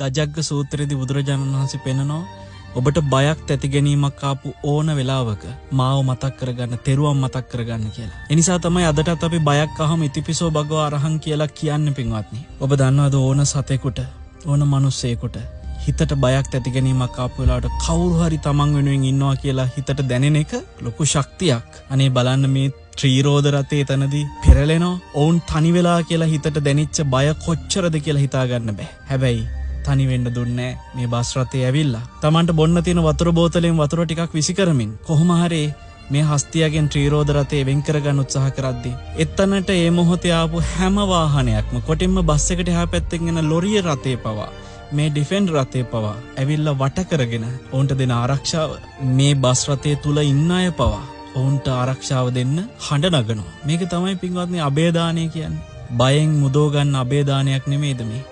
දජග්ග සූත්‍රයේදී බුදුරජාණන් වහන්සේ පෙන්නනවා ඔබට බයක් ඇති ගැනීමක් ආපු ඕන වෙලාවක මාව මතක් කරගන්න, තෙරුවන් මතක් කරගන්න කියලා. ඒ නිසා තමයි අදටත් අපි බයක් අහම ඉතිපිසෝ භගවා අරහං කියලා කියන්නේ පින්වත්නි. ඔබ දන්නවද ඕන සතෙකුට, ඕන මිනිසෙකුට හිතට බයක් ඇති ගැනීමක් ආපු වෙලාවට කවුරු හරි තමන් වෙනුවෙන් ඉන්නවා කියලා හිතට දැනෙන එක ලොකු ශක්තියක්. අනේ බලන්න මේ ත්‍රිරෝද රතේ තනදී පෙරලෙනවා. ඔවුන් තනි වෙලා කියලා හිතට දැනෙච්ච බය කොච්චරද කියලා හිතා ගන්න බෑ. හැබැයි තනි වෙන්න දුන්නේ මේ බස් රථේ ඇවිල්ලා. Tamanට බොන්න තියෙන වතුර බෝතලෙන් වතුර ටිකක් විසි කරමින් කොහොම හරි මේ හස්තියගෙන් ත්‍රිරෝද රථේ වෙන් කරගන්න උත්සාහ කරද්දී එතනට ඒ මොහොතේ ආපු හැම වාහනයක්ම කොටින්ම බස් එකට එහා පැත්තෙන් එන ලොරිය රථේ පවා මේ ඩිෆෙන්ඩ් රථේ පවා ඇවිල්ලා වට කරගෙන ඔවුන්ට දෙන ආරක්ෂාව, මේ බස් රථේ තුල ඉන්න අය පවා ඔවුන්ට ආරක්ෂාව දෙන්න හඬ නගනවා. මේක තමයි පින්වත්නි අබේදානය කියන්නේ. බයෙන් මුදව ගන්න අබේදානයක් නෙමෙයිද මේ?